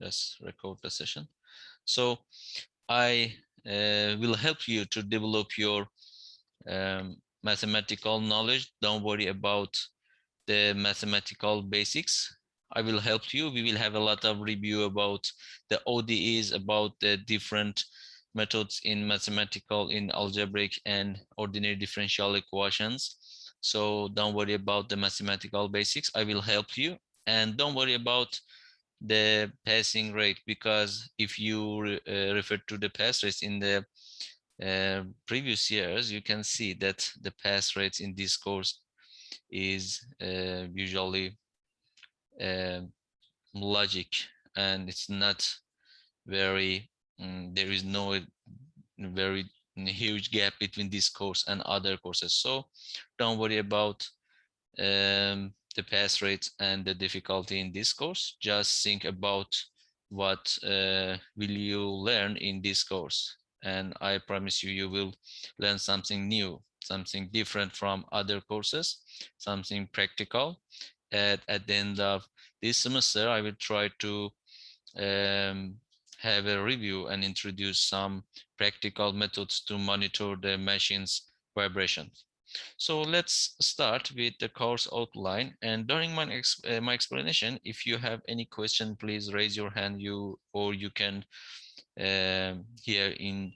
Let's record the session. So I will help you to develop your mathematical knowledge. Don't worry about the mathematical basics. I will help you. We will have a lot of review about the ODEs, about the different methods in mathematical, in algebraic and ordinary differential equations. So don't worry about the mathematical basics. I will help you. And don't worry about the passing rate, because if you refer to the pass rates in the previous years, you can see that the pass rates in this course is usually logic, and it's not very there is no very huge gap between this course and other courses. So don't worry about the pass rates and the difficulty in this course. Just think about what will you learn in this course, and I promise you, you will learn something new, something different from other courses, something practical. At the end of this semester, I will try to um, have a review and introduce some practical methods to monitor the machine's vibrations. So let's start with the course outline. And during my explanation, if you have any question, please raise your hand. Or you can here in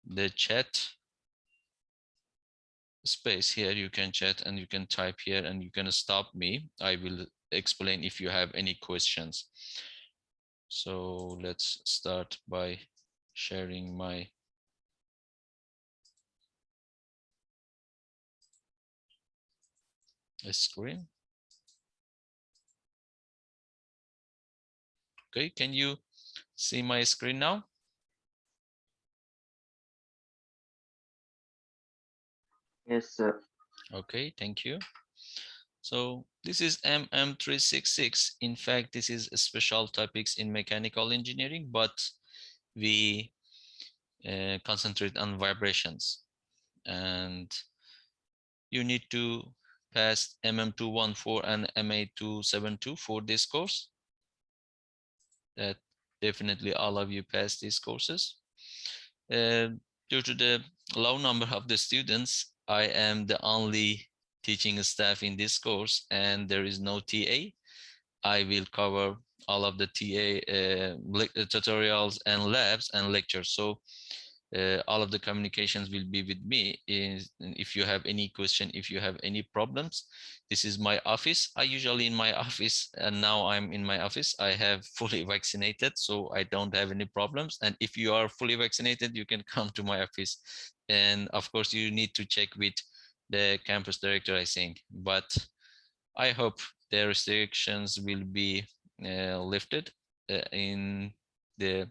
the chat space here, you can chat and you can type here and you can stop me. I will explain if you have any questions. So let's start by sharing my screen. Okay, can you see my screen now? Yes, sir. Okay, thank you. So this is MM366. In fact, this is a special topics in mechanical engineering, but we concentrate on vibrations. And you need to pass MM214 and MA272 for this course. That definitely all of you pass these courses. Due to the low number of the students, I am the only teaching staff in this course, and there is no TA. I will cover all of the TA tutorials and labs and lectures. So all of the communications will be with me. If you have any question, if you have any problems, this is my office. I usually in my office, and now I'm in my office. I have fully vaccinated, so I don't have any problems. And if you are fully vaccinated, you can come to my office. And of course, you need to check with the campus director, I think. But I hope the restrictions will be lifted in the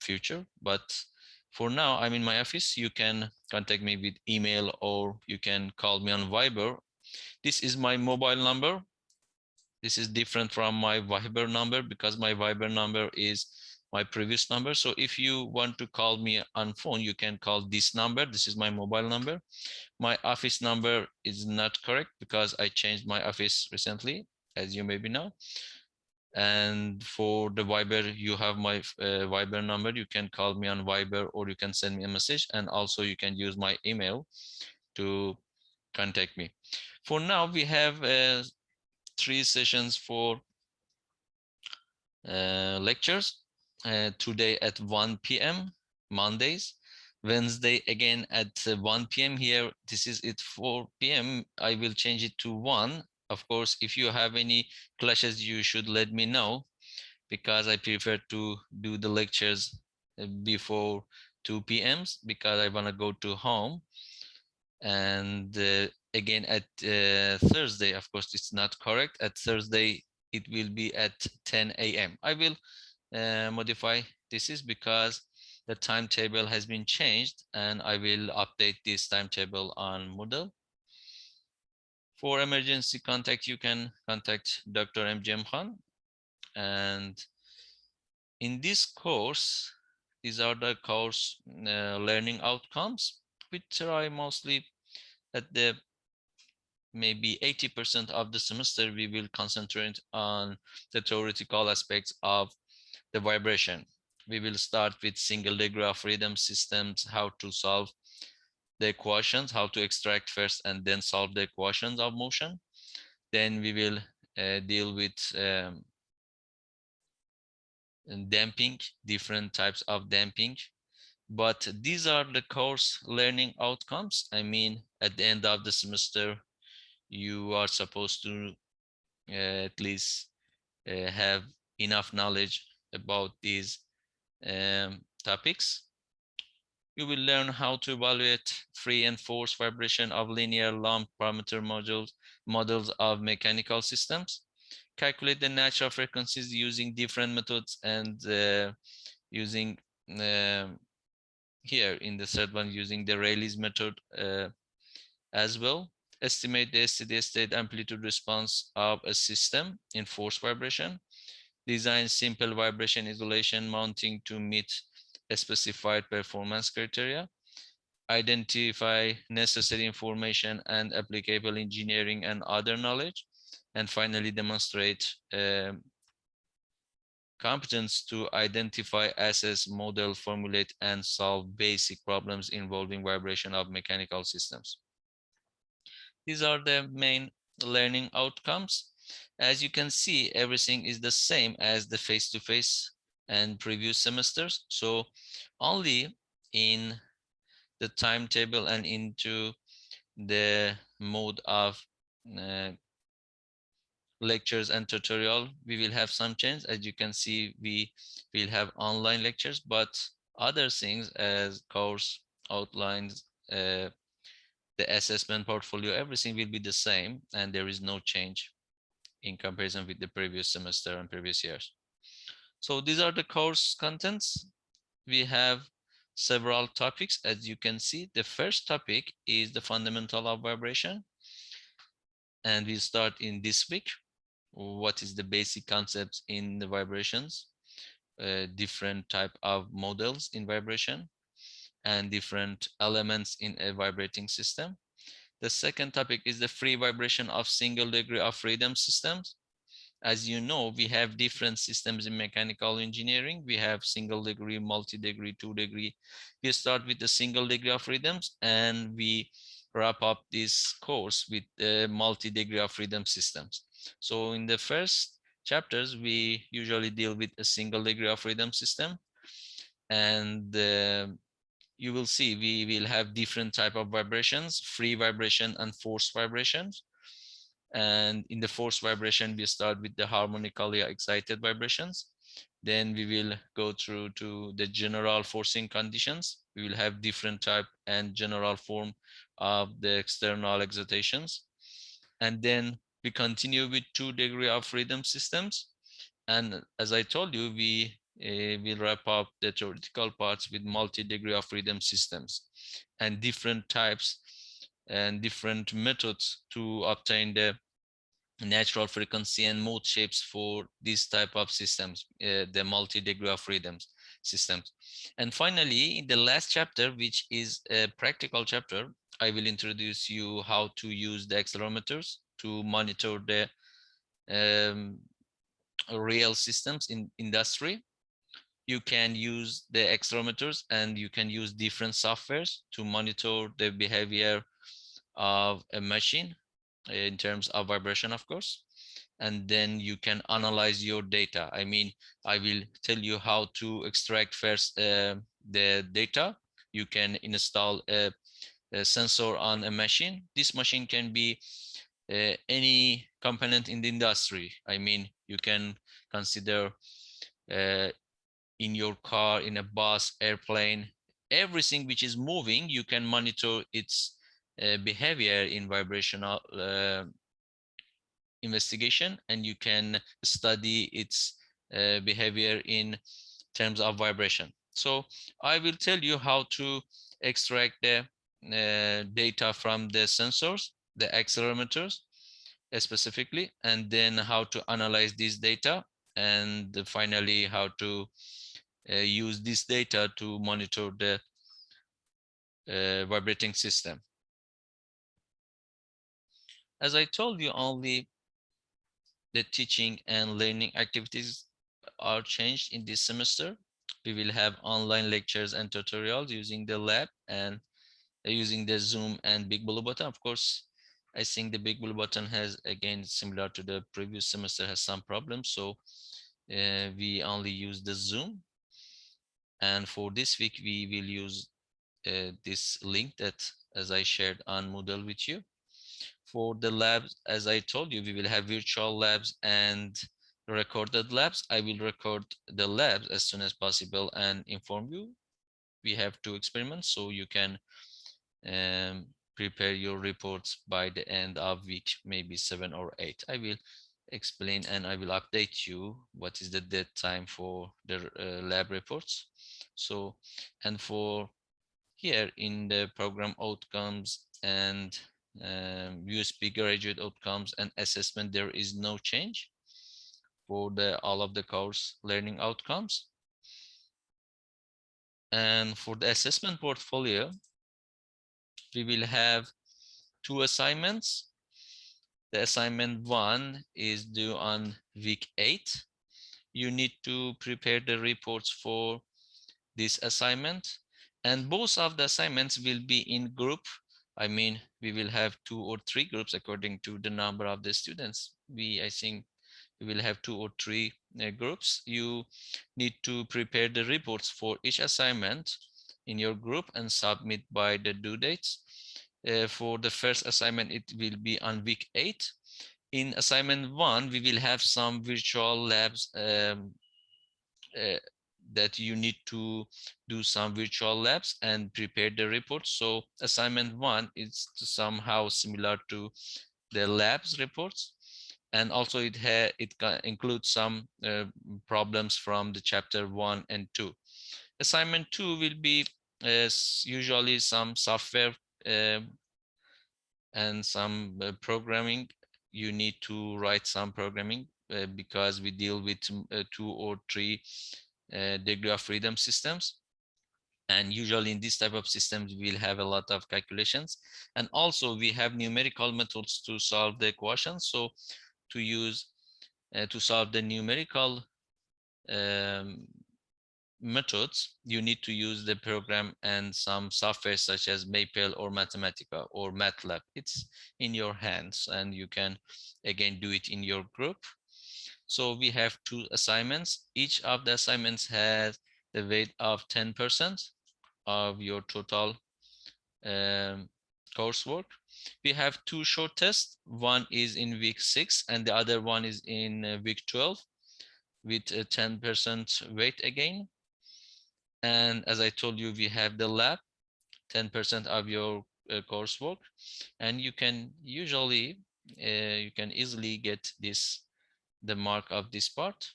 future. But for now, I'm in my office. You can contact me with email or you can call me on Viber. This is my mobile number. This is different from my Viber number because my Viber number is my previous number. So if you want to call me on phone, you can call this number. This is my mobile number. My office number is not correct because I changed my office recently, as you maybe know. And for the Viber, you have my Viber number. You can call me on Viber or you can send me a message. And also you can use my email to contact me. For now, we have 3 sessions for lectures. Today at 1 p.m. Mondays. Wednesday again at 1 p.m. here. This is it 4 p.m. I will change it to 1. Of course, if you have any clashes, you should let me know because I prefer to do the lectures before 2 p.m. because I want to go to home. And again at Thursday, of course, it's not correct. At Thursday, it will be at 10 a.m. I will modify this is because the timetable has been changed and I will update this timetable on Moodle. For emergency contact, you can contact Dr. MGM Khan. And in this course, these are the course learning outcomes. We try mostly at the maybe 80% of the semester, we will concentrate on the theoretical aspects of the vibration. We will start with single degree of freedom systems, how to solve the equations, how to extract first and then solve the equations of motion. Then we will deal with damping, different types of damping. But these are the course learning outcomes. I mean, at the end of the semester, you are supposed to at least have enough knowledge about these topics. You will learn how to evaluate free and forced vibration of linear lump parameter models of mechanical systems, calculate the natural frequencies using different methods, and using here in the third one, using the Rayleigh's method as well. Estimate the steady state amplitude response of a system in forced vibration. Design simple vibration isolation mounting to meet a specified performance criteria. Identify necessary information and applicable engineering and other knowledge. And finally, demonstrate competence to identify, assess, model, formulate, and solve basic problems involving vibration of mechanical systems. These are the main learning outcomes. As you can see, everything is the same as the face-to-face and previous semesters. So only in the timetable and into the mode of uh, lectures and tutorial, we will have some change. As you can see, we will have online lectures, but other things as course outlines, the assessment portfolio, everything will be the same, and there is no change in comparison with the previous semester and previous years. So these are the course contents. We have several topics. As you can see, the first topic is the fundamental of vibration, and we start in this week. What is the basic concepts in the vibrations, different type of models in vibration, and different elements in a vibrating system. The second topic is the free vibration of single degree of freedom systems. As you know, we have different systems in mechanical engineering. We have single degree, multi-degree, 2-degree. We start with the single degree of freedoms, and we wrap up this course with the multi-degree of freedom systems. So in the first chapters, we usually deal with a single degree of freedom system, and you will see we will have different type of vibrations, free vibration and forced vibrations. And in the forced vibration, we start with the harmonically excited vibrations. Then we will go through to the general forcing conditions. We will have different type and general form of the external excitations. And then we continue with 2-degree of freedom systems. And as I told you, we will wrap up the theoretical parts with multi-degree of freedom systems and different types and different methods to obtain the natural frequency and mode shapes for this type of systems, the multi-degree of freedoms systems. And finally, in the last chapter, which is a practical chapter, I will introduce you how to use the accelerometers to monitor the um, real systems in industry. You can use the accelerometers and you can use different softwares to monitor the behavior of a machine in terms of vibration, of course. And then you can analyze your data. I mean, I will tell you how to extract first the data. You can install a sensor on a machine. This machine can be any component in the industry. I mean, you can consider uh, in your car, in a bus, airplane, everything which is moving, you can monitor its behavior in vibrational investigation, and you can study its behavior in terms of vibration. So I will tell you how to extract the data from the sensors, the accelerometers specifically, and then how to analyze this data, and finally how to use this data to monitor the vibrating system. As I told you, only the teaching and learning activities are changed in this semester. We will have online lectures and tutorials using the lab and using the Zoom and Big Blue Button. Of course, I think the Big Blue Button has, again, similar to the previous semester, has some problems. So we only use the Zoom. And for this week, we will use this link that, as I shared on Moodle with you. For the labs, as I told you, we will have virtual labs and recorded labs. I will record the labs as soon as possible and inform you. We have 2 experiments, so you can um, prepare your reports by the end of week, maybe 7 or 8. I will explain and I will update you what is the dead time for the lab reports. So, and for here in the program outcomes and USB graduate outcomes and assessment, there is no change for the all of the course learning outcomes. And for the assessment portfolio, we will have 2 assignments. The assignment 1 is due on week 8. You need to prepare the reports for this assignment, and both of the assignments will be in group. I mean, we will have 2 or 3 groups according to the number of the students. I think we will have 2 or 3 groups. You need to prepare the reports for each assignment in your group and submit by the due dates. For the first assignment, it will be on week 8. In assignment 1, we will have some virtual labs uh, that you need to do some virtual labs and prepare the report. So assignment 1 is somehow similar to the labs reports, and also it includes some problems from the chapter 1 and 2. Assignment 2 will be usually some software and some programming. You need to write some programming because we deal with 2 or 3 degree of freedom systems, and usually in this type of systems we'll have a lot of calculations, and also we have numerical methods to solve the equations. So to use to solve the numerical um, methods, you need to use the program and some software such as Maple or Mathematica or MATLAB. It's in your hands and you can again do it in your group. So we have 2 assignments. Each of the assignments has the weight of 10% of your total um, coursework. We have 2 short tests. One is in week 6 and the other one is in week 12 with a 10% weight again. And as I told you, we have the lab, 10% of your coursework, and you can easily get the mark of this part.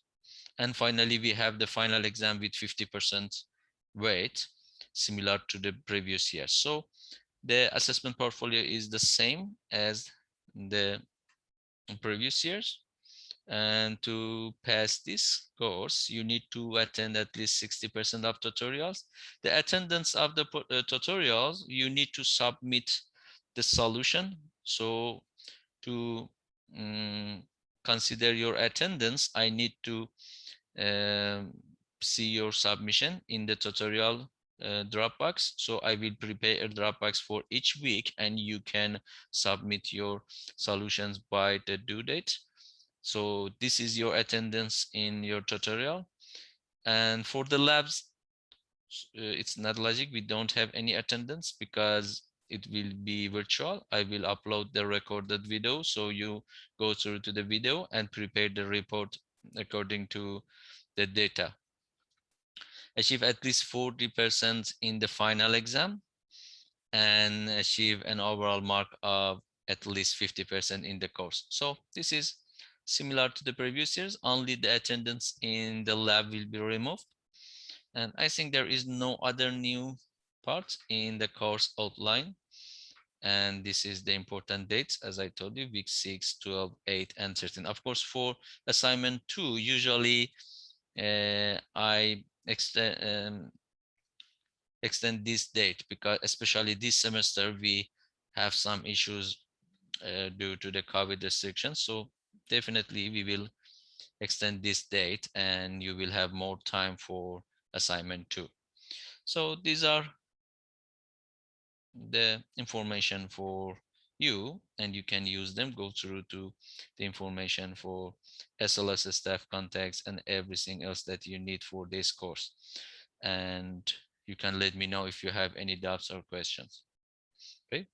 And finally, we have the final exam with 50% weight, similar to the previous year. So the assessment portfolio is the same as the previous years. And to pass this course, you need to attend at least 60% of tutorials. The attendance of the tutorials, you need to submit the solution. So to consider your attendance, I need to um, see your submission in the tutorial Dropbox. So I will prepare a Dropbox for each week and you can submit your solutions by the due date. So this is your attendance in your tutorial. And for the labs, it's not logic. We don't have any attendance because it will be virtual. I will upload the recorded video. So you go through to the video and prepare the report according to the data. Achieve at least 40% in the final exam and achieve an overall mark of at least 50% in the course. So this is similar to the previous years, only the attendance in the lab will be removed. And I think there is no other new part in the course outline. And this is the important dates, as I told you, week 6, 12, 8, and 13. Of course, for assignment 2, usually I extend this date because especially this semester we have some issues due to the COVID restrictions. So definitely we will extend this date and you will have more time for assignment 2. So these are the information for you and you can use them. Go through to the information for SLS staff contacts and everything else that you need for this course, and you can let me know if you have any doubts or questions. Okay,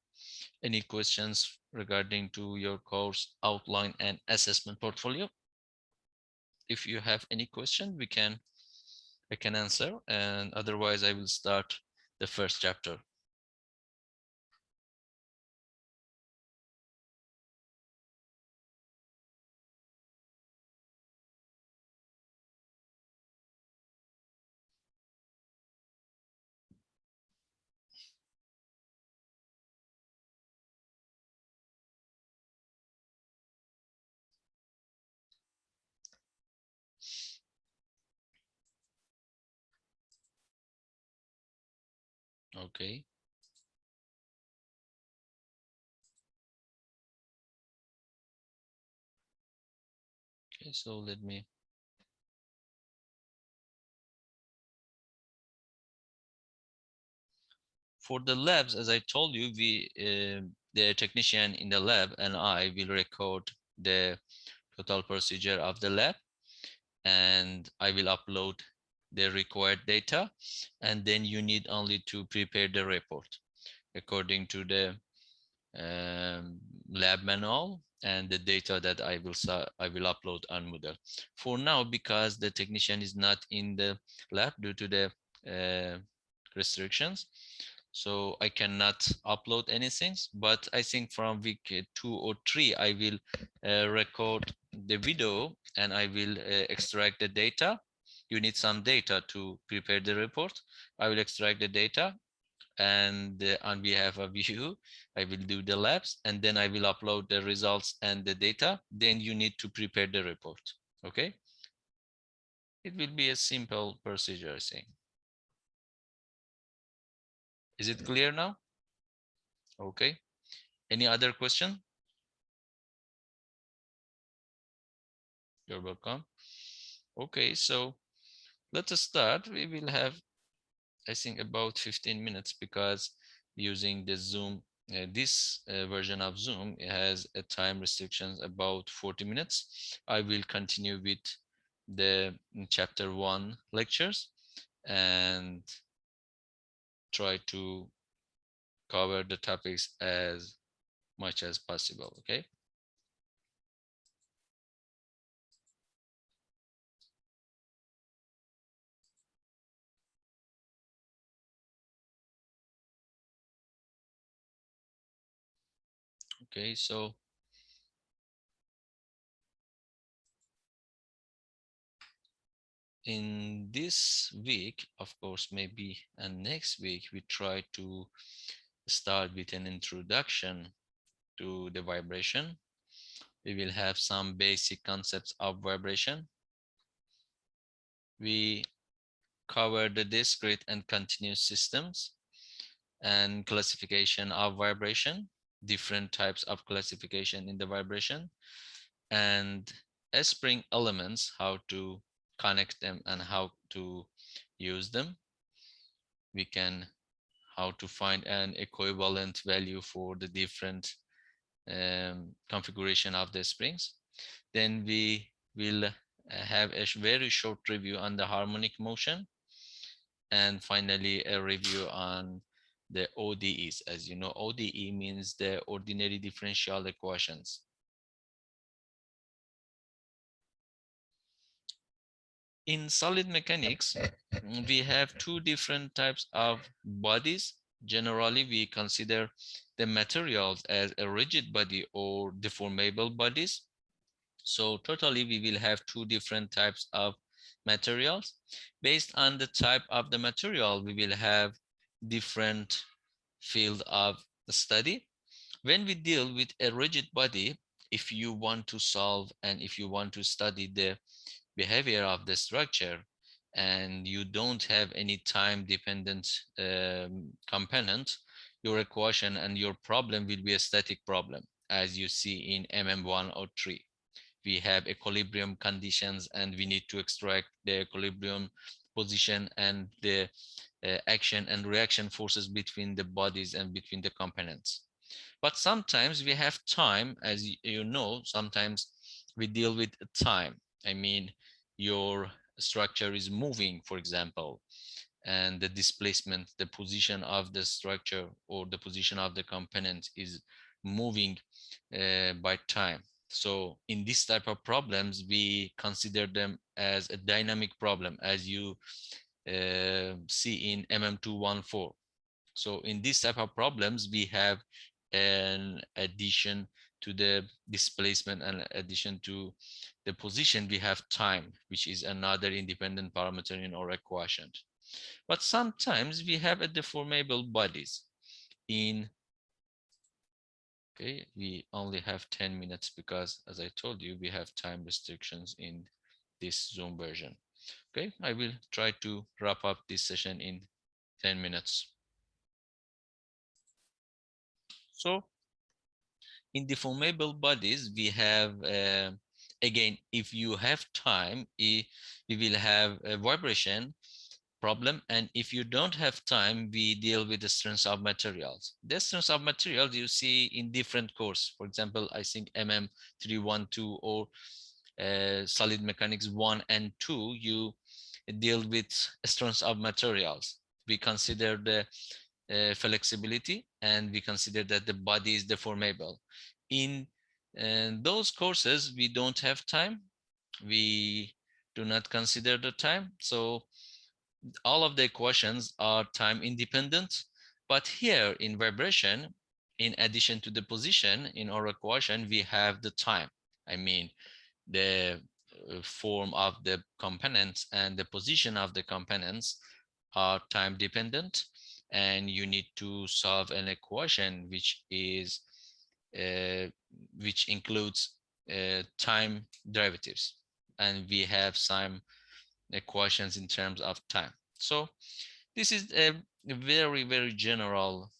any questions regarding to your course outline and assessment portfolio? If you have any question, I can answer, and otherwise I will start the first chapter. Okay. Okay, so let me. For the labs, as I told you, the technician in the lab and I will record the total procedure of the lab, and I will upload the required data, and then you need only to prepare the report according to the um, lab manual and the data that I will upload on Moodle. For now, because the technician is not in the lab due to the uh, restrictions, so I cannot upload anything. But I think from week 2 or 3, I will record the video and I will extract the data. You need some data to prepare the report. I will extract the data, and on behalf of you, I will do the labs, and then I will upload the results and the data. Then you need to prepare the report. Okay, it will be a simple procedure, I think. Is it clear now? Okay, any other question? You're welcome. Okay, so let us start. We will have, I think, about 15 minutes because using the Zoom, this version of Zoom, it has a time restrictions about 40 minutes. I will continue with the chapter 1 lectures and try to cover the topics as much as possible. Okay. Okay, so in this week, of course, maybe, and next week, we try to start with an introduction to the vibration. We will have some basic concepts of vibration. We cover the discrete and continuous systems and classification of vibration, different types of classification in the vibration, and S-spring elements, how to connect them and how to use them. We can how to find an equivalent value for the different configuration of the springs. Then we will have a very short review on the harmonic motion, and finally a review on the ODEs. As you know, ODE means the ordinary differential equations. In solid mechanics, we have two different types of bodies. Generally, we consider the materials as a rigid body or deformable bodies. So totally, we will have two different types of materials. Based on the type of the material, we will have different field of study. When we deal with a rigid body, if you want to solve and if you want to study the behavior of the structure and you don't have any time dependent component, your equation and your problem will be a static problem. as you see in MM103. We have equilibrium conditions and we need to extract the equilibrium position and the action and reaction forces between the bodies and between the components. But sometimes we have time, as you know, sometimes we deal with time. I mean, your structure is moving, for example, and the displacement, the position of the structure or the position of the component is moving by time. So in this type of problems, we consider them as a dynamic problem, as you see in MM214. So in this type of problems, we have an addition to the displacement and addition to the position, we have time, which is another independent parameter in our equation. But sometimes we have a deformable bodies in, okay, we only have 10 minutes because as I told you, we have time restrictions in this Zoom version. Okay, I will try to wrap up this session in 10 minutes. So in deformable bodies, we have, again, if you have time, we will have a vibration problem. And if you don't have time, we deal with the strengths of materials. The strengths of materials you see in different course. For example, I think MM312 or solid mechanics 1 and 2, you deal with strengths of materials. We consider the flexibility and we consider that the body is deformable. In those courses, we don't have time. We do not consider the time. So all of the equations are time independent. But here in vibration, in addition to the position in our equation, we have the time. I mean, the form of the components and the position of the components are time dependent, and you need to solve an equation which is which includes time derivatives, and we have some equations in terms of time. So this is a very general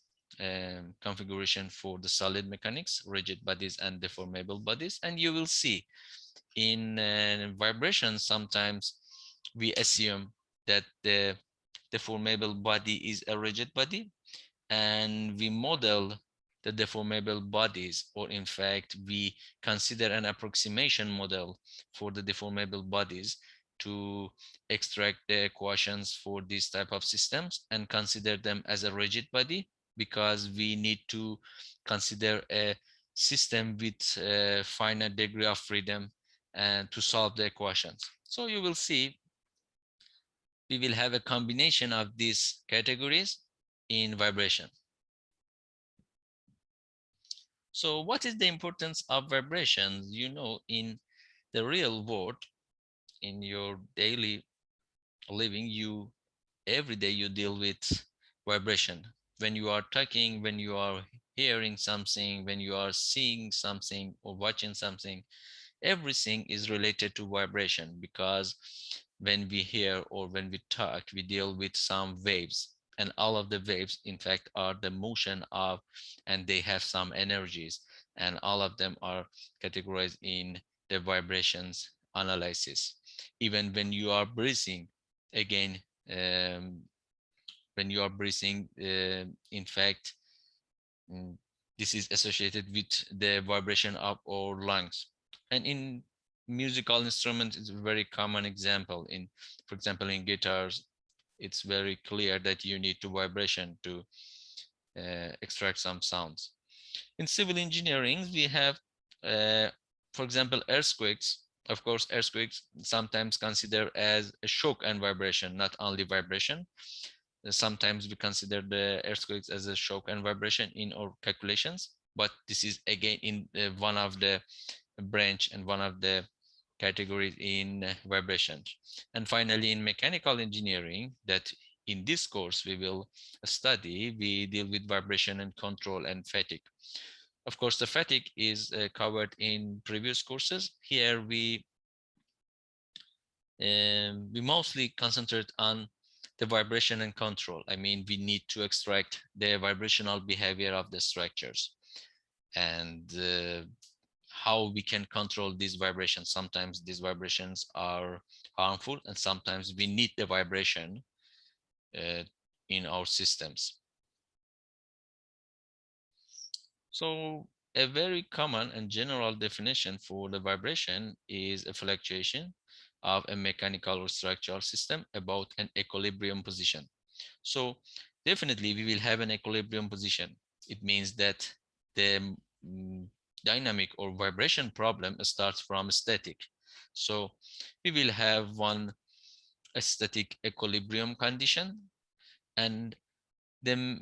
configuration for the solid mechanics, rigid bodies and deformable bodies. And you will see in vibration, sometimes we assume that the deformable body is a rigid body, and we model the deformable bodies, or in fact, we consider an approximation model for the deformable bodies to extract the equations for these type of systems and consider them as a rigid body, because we need to consider a system with a finite degree of freedom and to solve the equations. So you will see we will have a combination of these categories in vibration. So what is the importance of vibrations? You know, in the real world, in your daily living, you every day you deal with vibration. When you are talking, when you are hearing something, when you are seeing something or watching something, everything is related to vibration, because when we hear or when we talk, we deal with some waves, and all of the waves in fact are the motion of, and they have some energies, and all of them are categorized in the vibrations analysis. Even when you are breathing, again, um, when you are breathing, in fact, Mm, this is associated with the vibration of our lungs. And in musical instruments, it's a very common example. In, for example, in guitars, it's very clear that you need to vibration to extract some sounds. In civil engineering, we have, for example, earthquakes. Of course, earthquakes sometimes considered as a shock and vibration, not only vibration. Sometimes we consider the earthquakes as a shock and vibration in our calculations, but this is again in one of the branch and one of the categories in vibration. And finally, in mechanical engineering, that in this course we will study, we deal with vibration and control and fatigue. Of course, the fatigue is covered in previous courses. Here we mostly concentrate on the vibration and control. I mean, we need to extract the vibrational behavior of the structures. and how we can control these vibrations. Sometimes these vibrations are harmful, and sometimes we need the vibration in our systems. So a very common and general definition for the vibration is a fluctuation of a mechanical or structural system about an equilibrium position. So definitely we will have an equilibrium position. It means that the dynamic or vibration problem starts from static. So we will have one static equilibrium condition, and the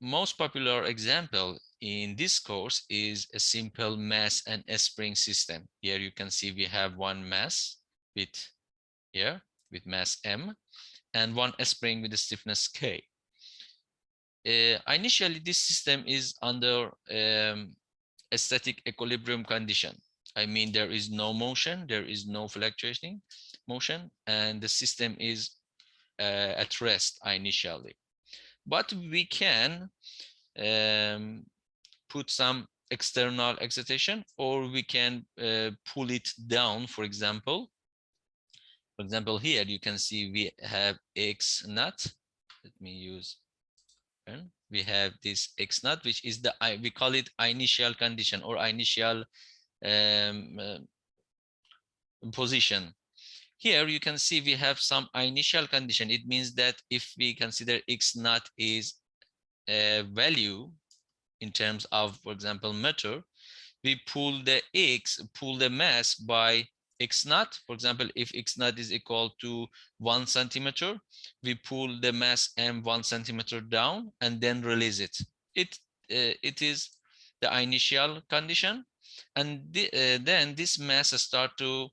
most popular example in this course is a simple mass and a spring system. Here you can see we have one mass with here with mass m and one spring with a stiffness k. Initially this system is under a static equilibrium condition. I mean, there is no motion, there is no fluctuating motion, and the system is at rest initially. But we can um, put some external excitation, or we can pull it down. For example, here you can see we have x naught. Let me use pen. We have this x naught, which is the we call it initial condition or initial um, uh, position. Here you can see we have some initial condition. It means that if we consider x naught is a value in terms of, for example, meter, we pull the mass by x naught. For example, if x naught is equal to 1 centimeter, we pull the mass m 1 centimeter down and then release it. It is the initial condition, and then this mass start to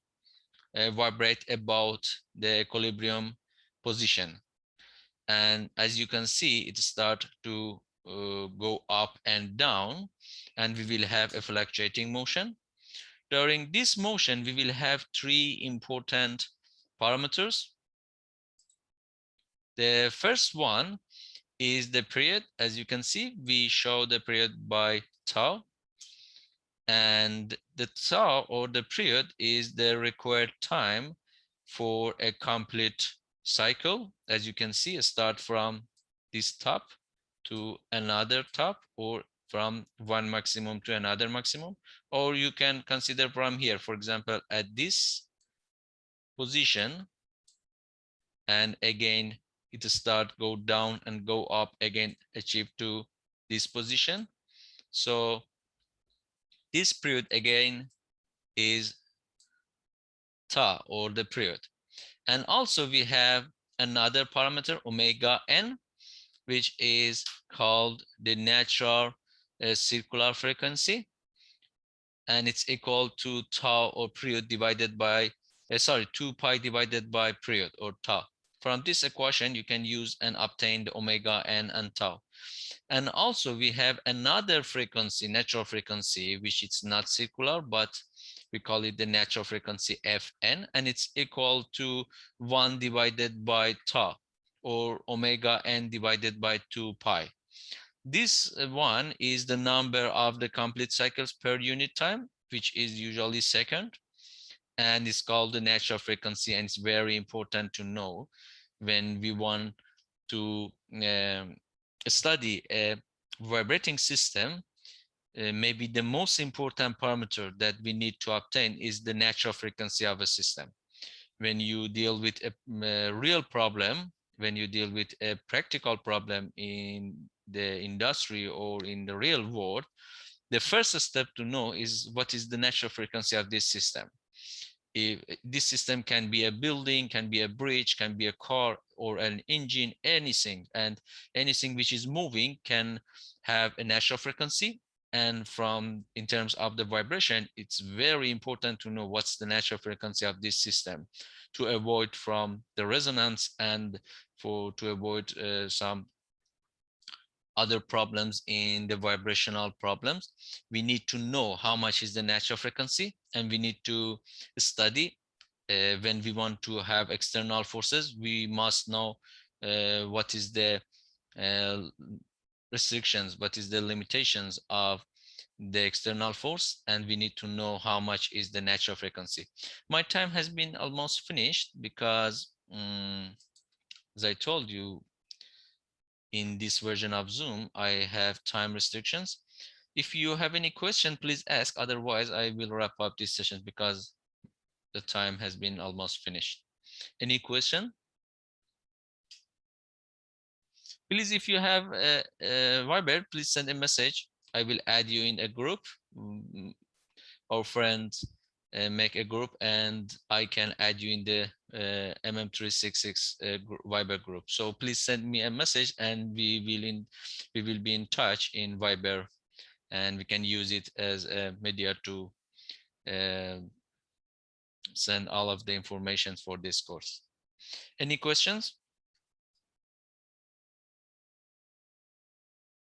vibrate about the equilibrium position. And as you can see, it start to go up and down, and we will have a fluctuating motion. During this motion, we will have three important parameters. The first one is the period. As you can see, we show the period by tau, and the tau or the period is the required time for a complete cycle. As you can see, start from this top to another top, or from one maximum to another maximum, or you can consider from here, for example, at this position, and again it start go down and go up again, achieve to this position. So this period again is tau or the period. And also we have another parameter omega n, which is called the natural circular frequency, and it's equal to tau or period divided by 2 pi divided by period or tau. From this equation you can use and obtain the omega n and tau. And also we have another frequency, natural frequency, which is not circular, but we call it the natural frequency Fn, and it's equal to 1 divided by tau, or omega n divided by 2 pi. This one is the number of the complete cycles per unit time, which is usually second, and it's called the natural frequency, and it's very important to know when we want to study a vibrating system. Maybe the most important parameter that we need to obtain is the natural frequency of a system. When you deal with a real problem, when you deal with a practical problem in the industry or in the real world, the first step to know is what is the natural frequency of this system. If this system can be a building, can be a bridge, can be a car or an engine, anything, and anything which is moving can have a natural frequency. And from in terms of the vibration, it's very important to know what's the natural frequency of this system to avoid from the resonance, and to avoid some other problems in the vibrational problems. We need to know how much is the natural frequency, and we need to study when we want to have external forces. We must know what is the uh, restrictions, what is the limitations of the external force, and we need to know how much is the natural frequency. My time has been almost finished because as I told you, in this version of Zoom, I have time restrictions. If you have any question, please ask. Otherwise, I will wrap up this session because the time has been almost finished. Any question? Please, if you have a Viber, please send a message. I will add you in a group. Our friends make a group, and I can add you in the MM366 Viber group. So please send me a message, and we will be in touch in Viber, and we can use it as a media to uh, send all of the information for this course. Any questions?